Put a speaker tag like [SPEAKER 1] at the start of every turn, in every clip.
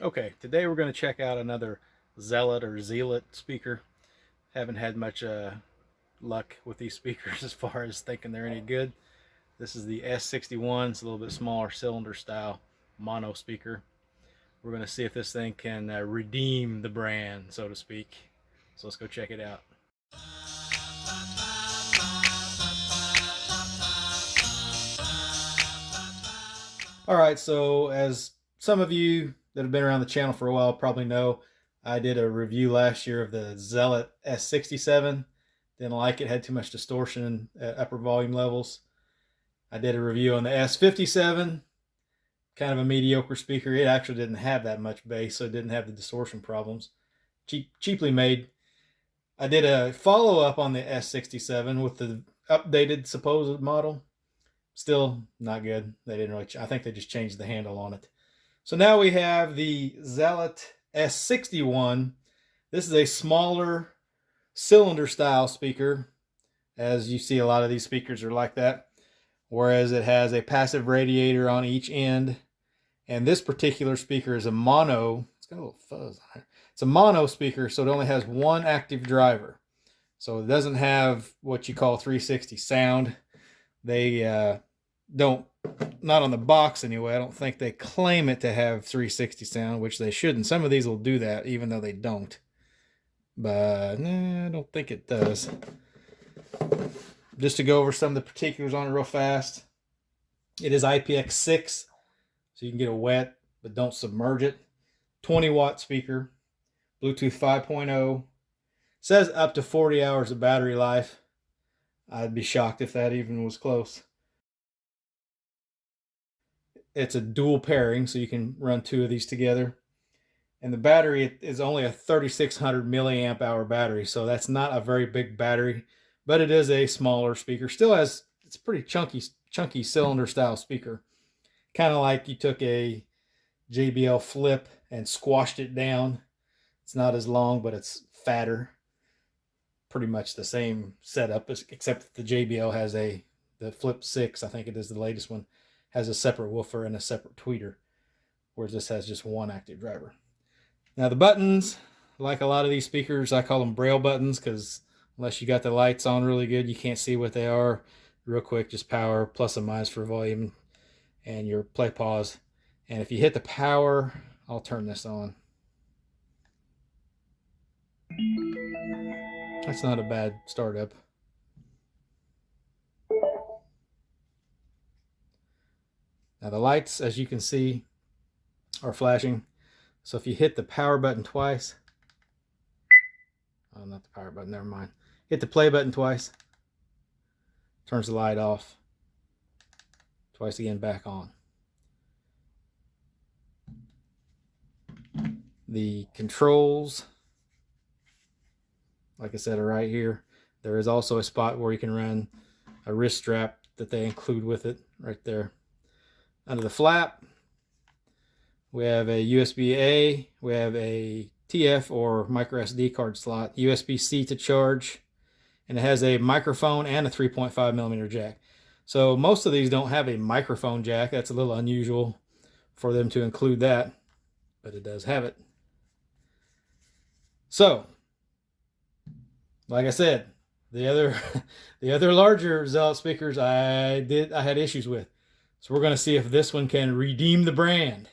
[SPEAKER 1] Okay, today we're going to check out another Zealot speaker. Haven't had much luck with these speakers as far as thinking they're any good. This is the S61. It's a little bit smaller cylinder style mono speaker. We're going to see if this thing can redeem the brand, so to speak. So let's go check it out. All right, so as some of you that have been around the channel for a while probably know, I did a review last year of the Zealot S67. Didn't like it, had too much distortion at upper volume levels. I did a review on the S57, kind of a mediocre speaker. It actually didn't have that much bass, so it didn't have the distortion problems. Cheaply made. I did a follow-up on the S67 with the updated supposed model. Still not good. They didn't really, I think they just changed the handle on it. So now we have the Zealot S61. This is a smaller cylinder style speaker. As you see, a lot of these speakers are like that. Whereas it has a passive radiator on each end. And this particular speaker is a mono. It's got a little fuzz on it. It's a mono speaker, so it only has one active driver. So it doesn't have what you call 360 sound. They don't, not on the box anyway. I don't think they claim it to have 360 sound, which they shouldn't. Some of these will do that, even though they don't. But I don't think it does. Just to go over some of the particulars on it real fast. It is IPX6, so you can get it wet, but don't submerge it. 20-watt speaker, Bluetooth 5.0. Says up to 40 hours of battery life. I'd be shocked if that even was close. It's a dual pairing, so you can run two of these together. And the battery is only a 3600 milliamp hour battery, so that's not a very big battery, but it is a smaller speaker. Still has, it's a pretty chunky cylinder style speaker. Kind of like you took a JBL Flip and squashed it down. It's not as long, but it's fatter. Pretty much the same setup, except that the JBL has the Flip 6, I think it is the latest one, has a separate woofer and a separate tweeter, whereas this has just one active driver. Now the buttons, like a lot of these speakers, I call them braille buttons because unless you got the lights on really good, you can't see what they are. Real quick, just power, plus and minus for volume, and your play pause. And if you hit the power, I'll turn this on. That's not a bad startup. Now the lights, as you can see, are flashing. So if you hit the power button twice, oh, not the power button, never mind. Hit the play button twice, turns the light off. Twice again, back on. The controls, like I said, are right here. There is also a spot where you can run a wrist strap that they include with it right there. Under the flap, we have a USB-A, we have a TF or micro SD card slot, USB-C to charge, and it has a microphone and a 3.5 millimeter jack. So most of these don't have a microphone jack. That's a little unusual for them to include that, but it does have it. So, like I said, the other larger Zealot speakers I had issues with. So we're going to see if this one can redeem the brand.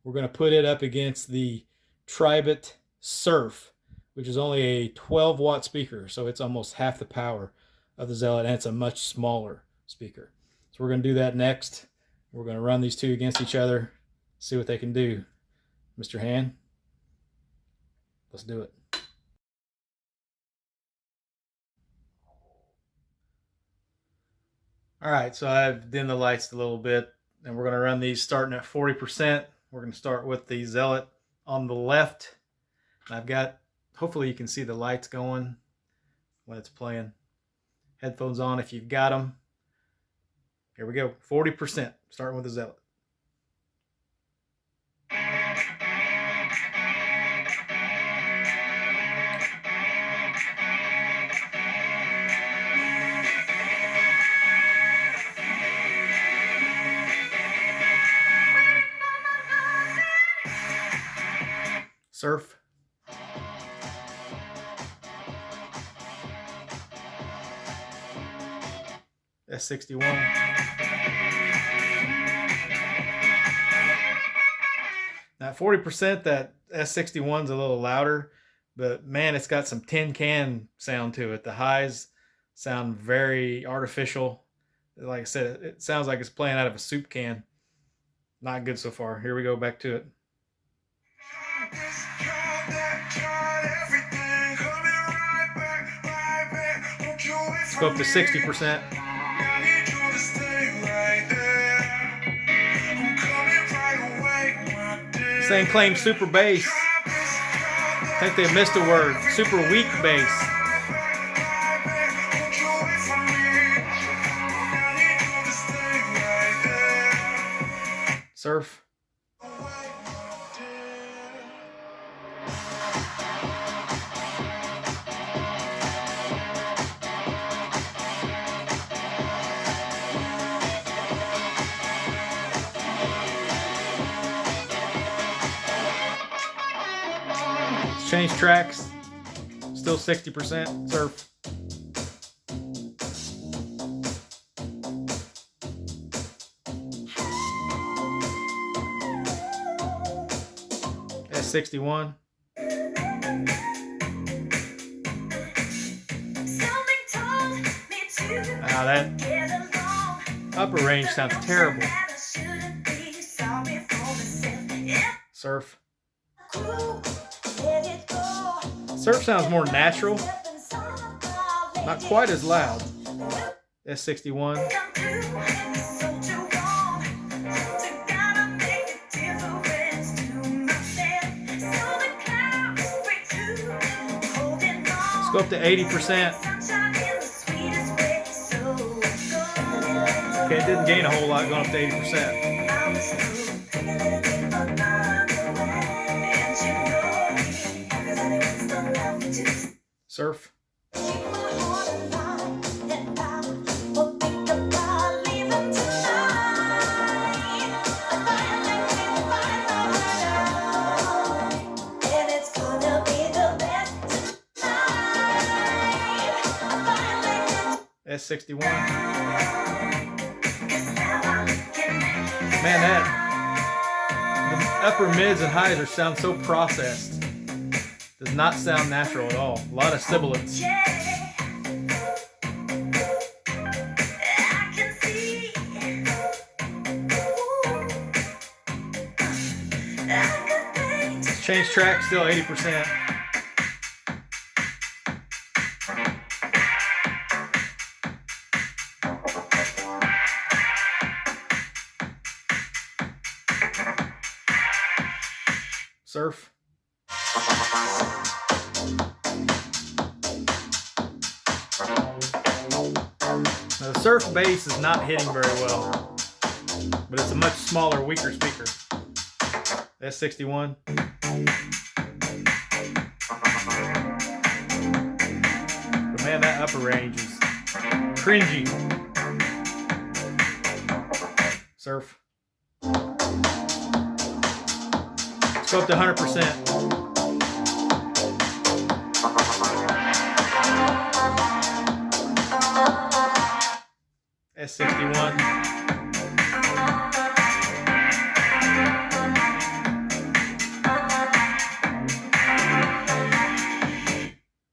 [SPEAKER 1] We're going to put it up against the Tribit Surf, which is only a 12-watt speaker, so it's almost half the power of the Zealot, and it's a much smaller speaker. So we're going to do that next. We're going to run these two against each other, see what they can do. Mr. Han, let's do it. All right, so I've dimmed the lights a little bit, and we're going to run these starting at 40%. We're going to start with the Zealot on the left. I've got, hopefully you can see the lights going when it's playing. Headphones on if you've got them. Here we go, 40%, starting with the Zealot. Surf. S61. Now 40%, that S61's a little louder, but man, it's got some tin can sound to it. The highs sound very artificial. Like I said, it sounds like it's playing out of a soup can. Not good so far. Here we go, back to it. Let's go up to 60%. This thing claims super bass. I think they missed a word. Super weak bass. Surf. Change tracks, still 60%. Surf. S61. Wow, that upper range sounds terrible. Surf. Surf sounds more natural, not quite as loud. S61. Let's go up to 80%. Okay, it didn't gain a whole lot going up to 80%. Surf. S61. Man, that the upper mids and highs sound so processed. Does not sound natural at all. A lot of sibilants. Change track, still 80%. Surf. Now the surf bass is not hitting very well, but it's a much smaller, weaker speaker. S61. But man, that upper range is cringy. Surf. Let's go up to 100%. S61.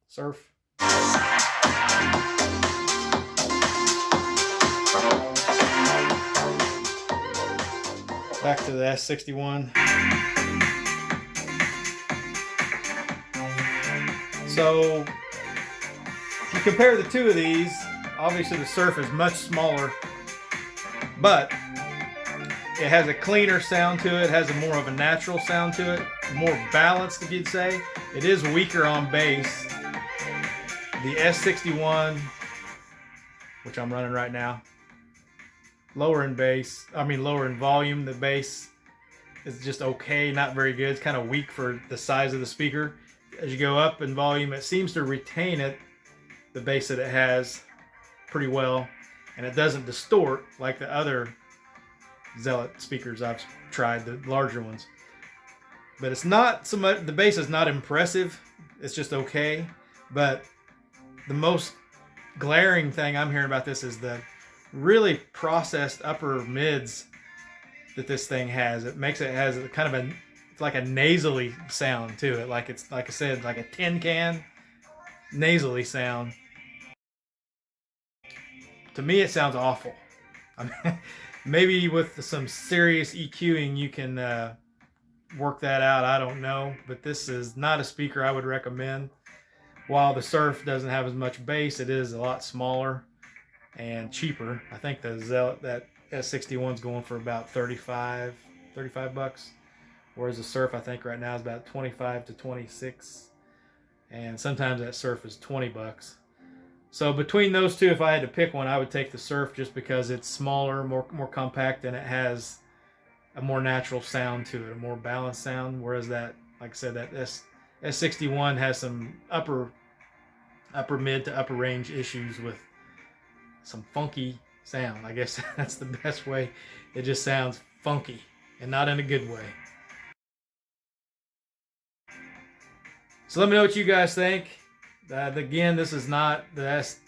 [SPEAKER 1] Surf. Back to the S61. So, if you compare the two of these, obviously the surf is much smaller, but it has a cleaner sound to it, has a more of a natural sound to it, more balanced, if you'd say. It is weaker on bass. The S61, which I'm running right now, lower in bass, lower in volume. The bass is just okay, not very good. It's kind of weak for the size of the speaker. As you go up in volume, it seems to retain the bass that it has pretty well, and it doesn't distort like the other Zealot speakers I've tried, the larger ones. but it's not so much, the bass is not impressive. It's just okay. But the most glaring thing I'm hearing about this is the really processed upper mids that this thing has. It has a kind of a, it's like a nasally sound to it. Like it's, like I said, like a tin can nasally sound. To me, it sounds awful. I mean, maybe with some serious EQing, you can work that out. I don't know, but this is not a speaker I would recommend. While the Surf doesn't have as much bass, it is a lot smaller and cheaper. I think the Zealot, that S61 is going for about 35 bucks, whereas the Surf I think right now is about 25 to 26, and sometimes that Surf is 20 bucks. So between those two, if I had to pick one, I would take the Surf just because it's smaller, more compact, and it has a more natural sound to it, a more balanced sound. Whereas that, like I said, that S61 has some upper mid to upper range issues with some funky sound. I guess that's the best way. It just sounds funky and not in a good way. So let me know what you guys think. Again, this is not the this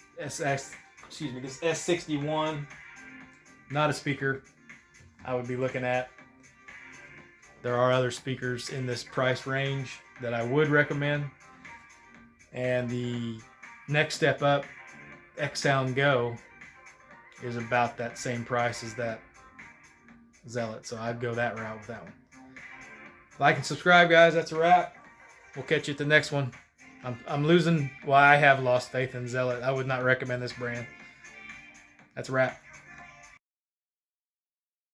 [SPEAKER 1] S61, not a speaker I would be looking at. There are other speakers in this price range that I would recommend. And the next step up, XSound Go, is about that same price as that Zealot. So I'd go that route with that one. Like and subscribe, guys. That's a wrap. We'll catch you at the next one. I'm losing, well, I have lost faith in Zealot. I would not recommend this brand. That's a wrap.